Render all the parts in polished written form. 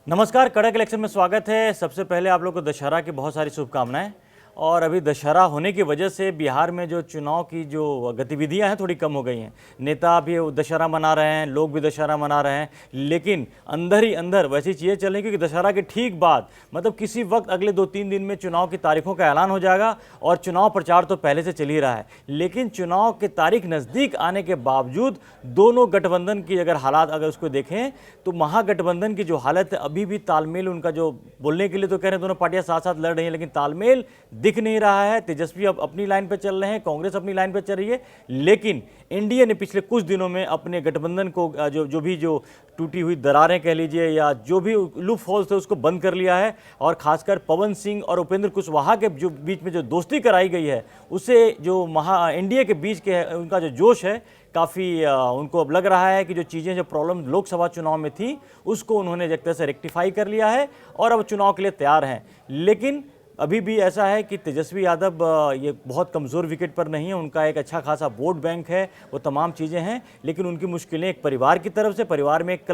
नमस्कार, कड़क इलेक्शन में स्वागत है। सबसे पहले आप लोग को दशहरा की बहुत सारी शुभकामनाएं। और अभी दशहरा होने की वजह से बिहार में जो चुनाव की जो गतिविधियां हैं थोड़ी कम हो गई हैं। नेता भी दशहरा मना रहे हैं, लोग भी दशहरा मना रहे हैं, लेकिन अंदर ही अंदर वैसी चीज़ें चल रही, क्योंकि दशहरा के ठीक बाद मतलब किसी वक्त अगले 2-3 दिन में चुनाव की तारीखों का ऐलान हो जाएगा। और चुनाव प्रचार तो पहले से चल ही रहा है, लेकिन चुनाव की तारीख नज़दीक आने के बावजूद दोनों गठबंधन की अगर हालात अगर उसको देखें तो महागठबंधन की जो हालत है, अभी भी तालमेल उनका जो बोलने के लिए तो कह रहे हैं दोनों पार्टियां साथ साथ लड़ रही हैं, लेकिन तालमेल दिख नहीं रहा है। तेजस्वी अब अपनी लाइन पर चल रहे हैं, कांग्रेस अपनी लाइन पर चल रही है, लेकिन एनडीए ने पिछले कुछ दिनों में अपने गठबंधन को जो टूटी हुई दरारें कह लीजिए या जो भी लूप होल्स थे उसको बंद कर लिया है। और खासकर पवन सिंह और उपेंद्र कुशवाहा के जो बीच में जो दोस्ती कराई गई है, उससे जो एनडीए के बीच के उनका जो जोश है काफ़ी उनको अब लग रहा है कि जो चीज़ें जो प्रॉब्लम लोकसभा चुनाव में थी उसको उन्होंने एक तरह से रेक्टिफाई कर लिया है और अब चुनाव के लिए तैयार हैं। लेकिन अभी भी ऐसा है कि तेजस्वी यादव ये बहुत कमज़ोर विकेट पर नहीं है, उनका एक अच्छा खासा वोट बैंक है, वो तमाम चीज़ें हैं, लेकिन उनकी मुश्किलें एक परिवार की तरफ से, परिवार में एक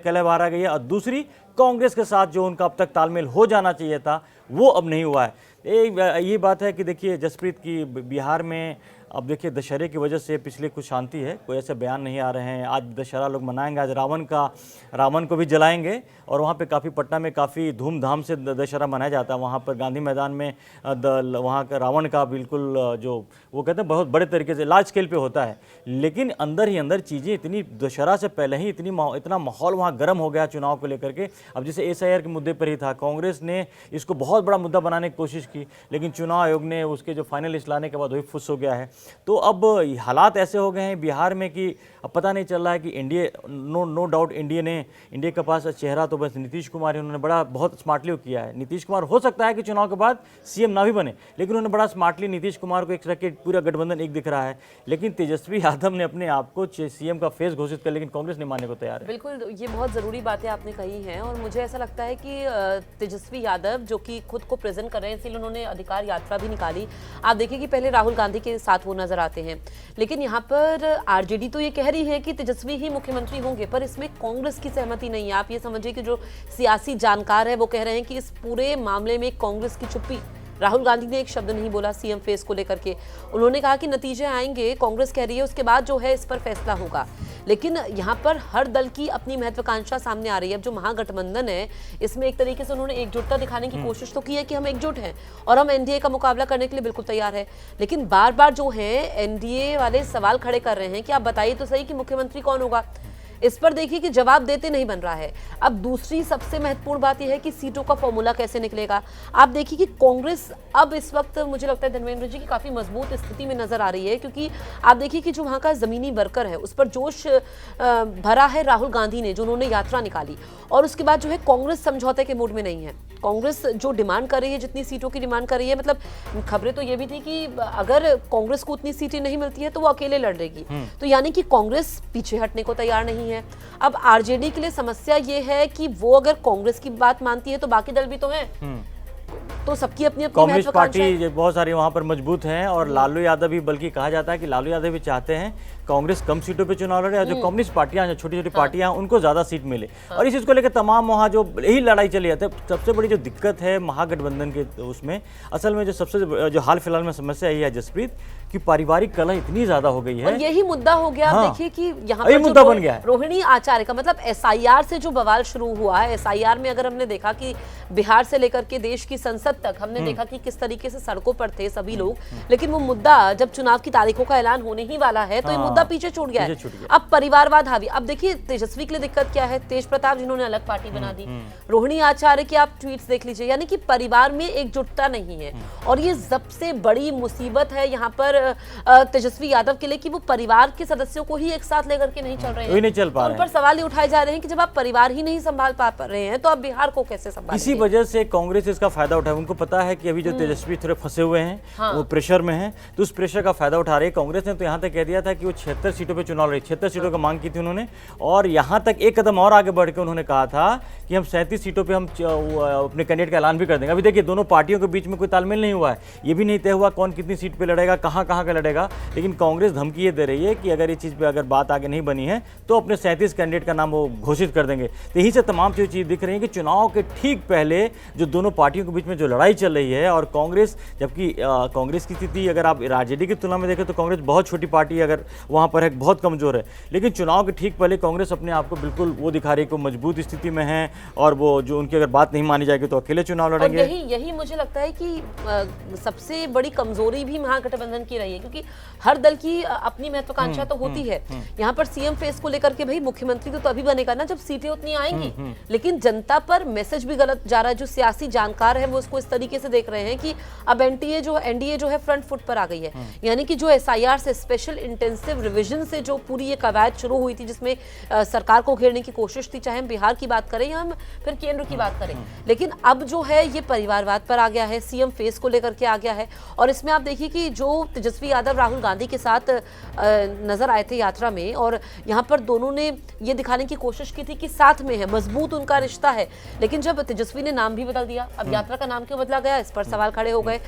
कलह बाहर आ गई है, और दूसरी कांग्रेस के साथ जो उनका अब तक तालमेल हो जाना चाहिए था वो अब नहीं हुआ है। ये बात है कि देखिए जसप्रीत की बिहार में अब देखिए दशहरे की वजह से पिछले कुछ शांति है, कोई ऐसे बयान नहीं आ रहे हैं। आज दशहरा लोग मनाएंगे, आज रावण को भी जलाएंगे, और वहाँ पे काफ़ी पटना में काफ़ी धूमधाम से दशहरा मनाया जाता है। वहाँ पर गांधी मैदान में वहाँ का रावण का बिल्कुल जो वो कहते हैं बहुत बड़े तरीके से लार्ज स्केल पे होता है, लेकिन अंदर ही अंदर चीज़ें इतनी दशहरा से पहले ही इतना माहौल वहाँ गर्म हो गया चुनाव को लेकर के। अब जैसे SIR के मुद्दे पर ही था, कांग्रेस ने इसको बहुत बड़ा मुद्दा बनाने की कोशिश की, लेकिन चुनाव आयोग ने उसके जो फाइनल लिस्ट लाने के बाद वही फुस हो गया है। तो अब हालात ऐसे हो गए हैं बिहार में कि अब पता नहीं चल रहा है कि एनडीए नो डाउट इंडिया के पास चेहरा तो बस नीतीश कुमार है। उन्होंने बहुत स्मार्टली किया है। नीतीश कुमार हो सकता है कि चुनाव के बाद सीएम ना भी बने, लेकिन उन्होंने बड़ा स्मार्टली नीतीश कुमार को एक तरह के पूरा गठबंधन एक दिख रहा है। लेकिन तेजस्वी यादव ने अपने आप को सीएम का फेस घोषित कर, लेकिन कांग्रेस नहीं मानने को तैयार है। बिल्कुल, ये बहुत ज़रूरी बातें आपने कही हैं, और मुझे ऐसा लगता है कि तेजस्वी यादव जो कि खुद को प्रेजेंट कर रहे हैं, इसलिए उन्होंने अधिकार यात्रा भी निकाली। आप देखिए कि पहले राहुल गांधी के साथ वो नजर आते हैं, लेकिन यहाँ पर आरजेडी तो ये कह रही है कि तेजस्वी ही मुख्यमंत्री होंगे, पर इसमें कांग्रेस की सहमति नहीं है। आप ये समझिए कि जो सियासी जानकार है वो कह रहे हैं कि इस पूरे मामले में कांग्रेस की चुप्पी। राहुल गांधी ने एक शब्द नहीं बोला सीएम फेस को लेकर के। उन्होंने कहा कि नतीजे आएंगे, कांग्रेस कह रही है, उसके बाद जो है इस पर फैसला होगा। लेकिन यहाँ पर हर दल की अपनी महत्वाकांक्षा सामने आ रही है। अब जो महागठबंधन है, इसमें एक तरीके से उन्होंने एकजुटता दिखाने की कोशिश तो की है कि हम एकजुट हैं और हम एनडीए का मुकाबला करने के लिए बिल्कुल तैयार है, लेकिन बार बार जो है एनडीए वाले सवाल खड़े कर रहे हैं कि आप बताइए तो सही कि मुख्यमंत्री कौन होगा। इस पर देखिए कि जवाब देते नहीं बन रहा है। अब दूसरी सबसे महत्वपूर्ण बात यह है कि सीटों का फॉर्मूला कैसे निकलेगा। आप देखिए कि कांग्रेस अब इस वक्त मुझे लगता है धर्मेंद्र जी की काफी मजबूत स्थिति में नजर आ रही है, क्योंकि आप देखिए कि जो वहां का जमीनी वर्कर है उस पर जोश भरा है राहुल गांधी ने, जो उन्होंने यात्रा निकाली, और उसके बाद जो है कांग्रेस समझौते के मूड में नहीं है। कांग्रेस जो डिमांड कर रही है, जितनी सीटों की डिमांड कर रही है, मतलब खबरें तो ये भी थी कि अगर कांग्रेस को उतनी सीटें नहीं मिलती है तो वो अकेले लड़ेगी। तो यानी कि कांग्रेस पीछे हटने को तैयार नहीं है। अब आरजेडी के लिए समस्या ये है कि वो अगर कांग्रेस की बात मानती है तो बाकी दल भी तो हैं, तो सबकी अपनी अपनी कम्युनिस्ट पार्टी बहुत सारी वहाँ पर मजबूत हैं, और लालू यादव भी, बल्कि कहा जाता है कि लालू यादव भी चाहते हैं कांग्रेस कम सीटों पे चुनाव लड़े और जो कम्युनिस्ट पार्टियां, जो छोटी छोटी पार्टियां हैं, उनको ज़्यादा सीट मिले। और इस चीज़ को लेकर तमाम वहाँ जो यही लड़ाई चली जाती है। सबसे बड़ी जो दिक्कत है महागठबंधन के उसमें, असल में जो हाल फिलहाल में समस्या यही है जसप्रीत, कि पारिवारिक कलह इतनी ज़्यादा हो गई है, और यही मुद्दा हो गया। हाँ, देखिए कि यहाँ पर मुद्दा बन गया है। रोहिणी आचार्य का मतलब SIR से जो बवाल शुरू हुआ है, SIR में अगर हमने देखा कि बिहार से लेकर के देश की संसद तक हमने देखा कि किस तरीके से सड़कों पर थे सभी लोग, लेकिन वो मुद्दा जब चुनाव की तारीखों का ऐलान होने ही वाला है तो ये मुद्दा पीछे छूट गया है। अब परिवारवाद हावी। अब देखिए तेजस्वी के लिए दिक्कत क्या है, तेज प्रताप जिन्होंने अलग पार्टी बना दी, रोहिणी आचार्य की आप ट्वीट्स देख लीजिए, यानी कि परिवार में एकजुटता नहीं है। और ये सबसे बड़ी मुसीबत है यहाँ पर तेजस्वी यादव के लिए कि वो परिवार के सदस्यों को ही एक साथ लेकर के नहीं चल रहे हैं, नहीं चल पा रहे हैं। उन पर सवाल ये उठाए जा रहे हैं कि जब आप परिवार ही नहीं संभाल पा रहे हैं तो आप बिहार को कैसे संभालेंगे। इसी वजह से कांग्रेस इसका फायदा उठाए। उनको पता है कि अभी जो तेजस्वी थोड़े फंसे हुए हैं, वो प्रेशर में हैं, तो उस प्रेशर का फायदा उठा रही है। कांग्रेस ने तो यहाँ तक कह दिया था कि वो 76 सीटों पे चुनाव लड़ी, 76 सीटों की मांग की थी उन्होंने, और यहाँ तक एक कदम और आगे बढ़ के उन्होंने कहा था कि हम 37 सीटों पे हम अपने कैंडिडेट का ऐलान भी कर देंगे। अभी देखिए दोनों पार्टियों के बीच में कोई तालमेल नहीं हुआ है, ये भी नहीं तय हुआ कौन कितनी सीट पे लड़ेगा, कहाँ का लड़ेगा, लेकिन कांग्रेस धमकी ये दे रही है कि अगर ये चीज़ पे अगर बात आगे नहीं बनी है तो अपने 37 कैंडिडेट का नाम वो घोषित कर देंगे। तो यही से तमाम चीज़ दिख रही है कि चुनाव के ठीक पहले जो दोनों पार्टियों के बीच में जो लड़ाई चल रही है, और कांग्रेस, जबकि कांग्रेस की स्थिति अगर आप आरजेडी की तुलना में देखें तो कांग्रेस बहुत छोटी पार्टी है, अगर वहाँ पर है बहुत कमज़ोर है, लेकिन चुनाव के ठीक पहले कांग्रेस अपने आप को बिल्कुल वो दिखा रही है कि मजबूत स्थिति में है, और वो जो उनकी अगर बात नहीं मानी जाएगी तो अकेले चुनाव लड़ेंगे। यही मुझे लगता है कि सबसे बड़ी कमजोरी भी महागठबंधन की रही है, क्योंकि हर दल की अपनी महत्वाकांक्षा तो होती है। यहाँ पर सीएम फेस को लेकर के भाई मुख्यमंत्री तो अभी बनेगा ना जब सीटें उतनी आएंगी, लेकिन जनता पर मैसेज भी गलत जा रहा है। जो सियासी जानकार है वो उसको इस तरीके से देख रहे हैं कि अब एनडीए जो है फ्रंट फुट पर आ गई है, यानी कि जो एसआईआर से, स्पेशल इंटेंसिव रिवीजन से जो पूरी ये कवायद शुरू हुई थी जिसमें सरकार को घेरने की कोशिश थी, चाहे हम बिहार की बात करें या हम फिर केंद्र की बात करें, लेकिन अब जो है ये परिवारवाद पर आ गया है, सीएम फेस को लेकर के आ गया है। और इसमें आप देखिए कि जो तेजस्वी यादव राहुल गांधी के साथ नजर आए थे यात्रा में, और यहाँ पर दोनों ने ये दिखाने की कोशिश की थी कि साथ में है, मजबूत उनका रिश्ता है, लेकिन जब तेजस्वी ने नाम भी बदल दिया, अब यात्रा का नाम क्यों बदला गया, इस पर सवाल खड़े हो गए।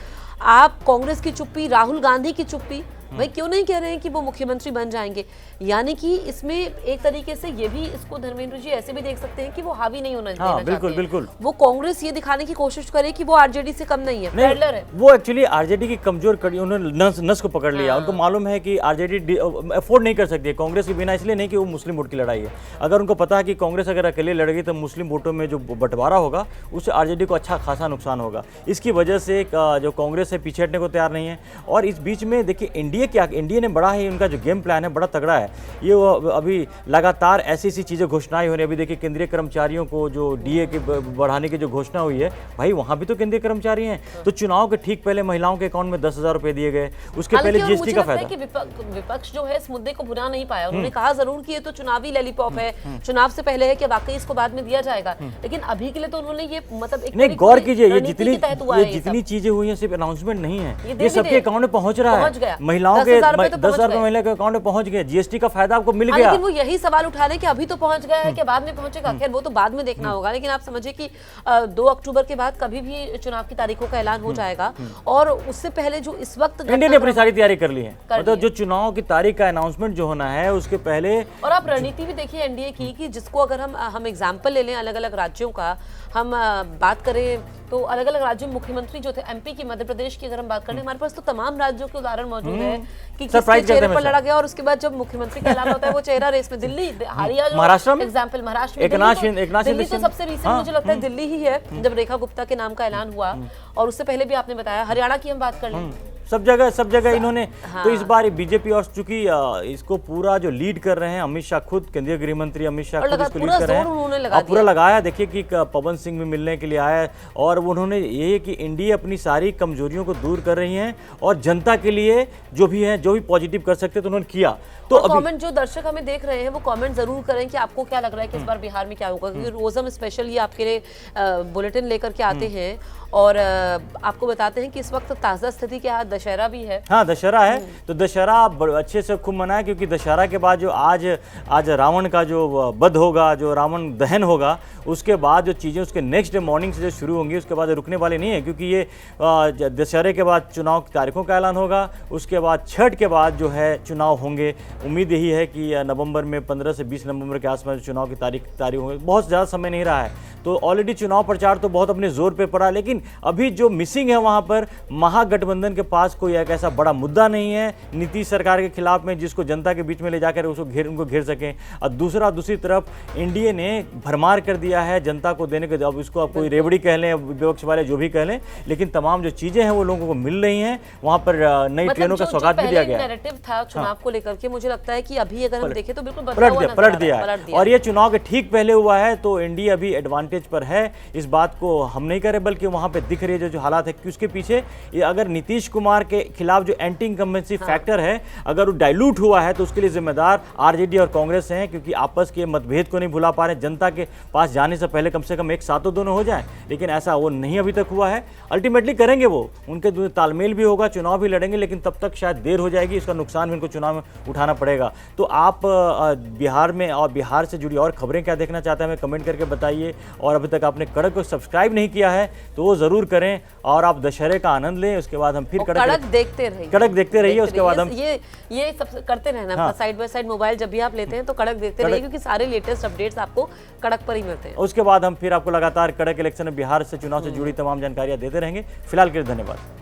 आप कांग्रेस की चुप्पी, राहुल गांधी की चुप्पी, भाई क्यों नहीं कह रहे हैं कि वो मुख्यमंत्री बन जाएंगे। यानी कि इसमें एक तरीके से ये भी, इसको धर्मेंद्र जी ऐसे भी देख सकते हैं कि वो हावी नहीं होना देना बिल्कुल चाहते बिल्कुल। वो कांग्रेस ये दिखाने की कोशिश करे कि वो आरजेडी से कम नहीं है, पैरेलल है। वो एक्चुअली आरजेडी की कमजोर कड़ी, उन्होंने नस को पकड़ लिया। उनको मालूम है कि आरजेडी अफोर्ड नहीं कर सकती है कांग्रेस के बिना, इसलिए नहीं कि वो मुस्लिम वोट की लड़ाई है। अगर उनको पता है कि कांग्रेस अगर अकेले लड़ेगी तो मुस्लिम वोटों में जो बंटवारा होगा उससे आरजेडी को अच्छा खासा नुकसान होगा। इसकी वजह से जो कांग्रेस है पीछे हटने को तैयार नहीं है। और इस बीच में देखिए इंडिया ने बड़ा है, उनका जो गेम प्लान है बड़ा तगड़ा है। ये अभी लगातार ऐसी चीज़ें घोषणाएं हो रही है। अभी देखिए केंद्रीय कर्मचारियों को जो डीए के बढ़ाने की जो घोषणा हुई है, भाई वहां भी तो केंद्रीय कर्मचारी हैं, तो चुनाव के ठीक पहले महिलाओं के अकाउंट में 10,000 रुपए दिए गए, उसके पहले जीएसटी का फायदा। विपक्ष जो है इस मुद्दे को भुना नहीं पाया। उन्होंने कहा जरूर कि ये तो चुनावी लॉलीपॉप है, चुनाव से पहले है कि वाकई इसको बाद में दिया जाएगा, लेकिन अभी के लिए तो उन्होंने ये मतलब एक नहीं, गौर कीजिए ये जितनी चीजें हुई हैं सिर्फ अनाउंसमेंट नहीं है, ये सबके अकाउंट में पहुंच रहा है। महिलाओं के 10,000 रुपए महिला के अकाउंट में पहुंच गए, जीएसटी का फायदा आपको मिल गया। लेकिन वो यही सवाल उठा रहे हैं कि अभी तो पहुंच गया है कि बाद में पहुंचेगा। खैर वो तो बाद में देखना होगा, लेकिन आप समझिए कि 2 अक्टूबर के बाद कभी भी चुनाव की तारीखों का ऐलान हो जाएगा, और उससे पहले जो इस वक्त इंडिया ने अपनी सारी तैयारी कर ली है, मतलब जो चुनाव की तारीख का अनाउंसमेंट जो होना है उसके पहले। और आप रणनीति भी देखिए एनडीए की, कि जिसको अगर हम एग्जाम्पल ले लें अलग अलग राज्यों का, हम बात करें तो अलग अलग राज्यों में मुख्यमंत्री जो थे, एमपी की, मध्य प्रदेश की अगर हम बात करें, हमारे पास तो तमाम राज्यों के उदाहरण मौजूद है कि किसके चेहरे पर लड़ा गया, और उसके बाद जब मुख्यमंत्री का ऐलान होता है वो चेहरा रेस में। दिल्ली, हालिया महाराष्ट्र में एग्जाम्पल, महाराष्ट्र में दिल्ली तो सबसे रिसेंट मुझे लगता है दिल्ली ही है, जब रेखा गुप्ता के नाम का ऐलान हुआ, और उससे पहले भी आपने बताया हरियाणा की हम बात कर लें, सब जगह इन्होंने। तो इस बार बीजेपी, और चूंकि इसको पूरा जो लीड कर रहे हैं अमित शाह खुद, केंद्रीय गृह मंत्री अमित शाह खुद इसको लीड कर रहे हैं, और पूरा लगाया। देखिए कि पवन सिंह भी मिलने के लिए आया, और उन्होंने ये कि इंडिया अपनी सारी कमजोरियों को दूर कर रही हैं, और जनता के लिए जो भी पॉजिटिव कर सकते तो उन्होंने किया। तो कमेंट जो दर्शक हमें देख रहे हैं वो कमेंट जरूर करें कि आपको क्या लग रहा है कि इस बार बिहार में क्या होगा, क्योंकि रोज हम स्पेशल ये आपके लिए बुलेटिन लेकर के आते हैं, और आपको बताते हैं कि इस वक्त ताज़ा स्थिति क्या है। दशहरा भी है, हाँ दशहरा है, तो दशहरा अच्छे से खूब मनाए, क्योंकि दशहरा के बाद जो आज रावण का जो वध होगा, जो रावण दहन होगा, उसके बाद जो चीज़ें उसके नेक्स्ट डे मॉर्निंग से जो शुरू होंगी, उसके बाद रुकने वाली नहीं है, क्योंकि ये दशहरे के बाद चुनाव की तारीखों का ऐलान होगा, उसके बाद छठ के बाद जो है चुनाव होंगे। उम्मीद यही है कि नवंबर में 15 से 20 नवंबर के आसपास चुनाव की तारीख होंगे। बहुत ज़्यादा समय नहीं रहा है, तो ऑलरेडी चुनाव प्रचार तो बहुत अपने जोर पे पड़ा, लेकिन अभी जो मिसिंग है वहाँ पर महागठबंधन के पास कोई एक ऐसा बड़ा मुद्दा नहीं है नीतीश सरकार के खिलाफ में जिसको जनता के बीच में ले जाकर उनको घेर सकें। और दूसरी तरफ एनडीए ने भरमार कर दिया है जनता को देने के, अब इसको आप कोई रेवड़ी कह लें, विपक्ष वाले जो भी कह लें, लेकिन तमाम जो चीज़ें हैं वो लोगों को मिल रही हैं। वहाँ पर नई ट्रेनों का सौगात भी दिया गया। नैरेटिव था चुनाव को लेकर के, मुझे लगता है कि अभी अगर हम देखें तो बिल्कुल पलट दिया है, और ये चुनाव के ठीक पहले हुआ है, तो एनडीए अभी एडवांटेज स्टेज पर है, इस बात को हम नहीं करें, बल्कि वहाँ पे दिख रही है जो हालात है कि उसके पीछे ये अगर नीतीश कुमार के खिलाफ जो एंटी इनकम्बेंसी फैक्टर है अगर वो डाइल्यूट हुआ है तो उसके लिए जिम्मेदार आरजेडी और कांग्रेस हैं, क्योंकि आपस के मतभेद को नहीं भुला पा रहे। जनता के पास जाने से पहले कम से कम एक साथ तो दोनों हो जाए, लेकिन ऐसा वो नहीं अभी तक हुआ है। अल्टीमेटली करेंगे वो, उनके तालमेल भी होगा, चुनाव भी लड़ेंगे, लेकिन तब तक शायद देर हो जाएगी, इसका नुकसान भी उनको चुनाव में उठाना पड़ेगा। तो आप बिहार में और बिहार से जुड़ी और खबरें क्या देखना चाहते हैं हमें कमेंट करके बताइए। और अभी तक आपने कड़क को सब्सक्राइब नहीं किया है तो वो जरूर करें, और आप दशहरे का आनंद लें। उसके बाद हम फिर कड़क देखते रहिए, उसके बाद हम ये सब करते रहना, साइड बाय साइड मोबाइल जब भी आप लेते हैं तो कड़क देखते रहिए, क्योंकि सारे लेटेस्ट अपडेट्स आपको कड़क पर ही मिलते हैं। उसके बाद हम फिर आपको लगातार कड़क इलेक्शन बिहार से चुनाव से जुड़ी तमाम जानकारियां देते रहेंगे। फिलहाल के लिए धन्यवाद।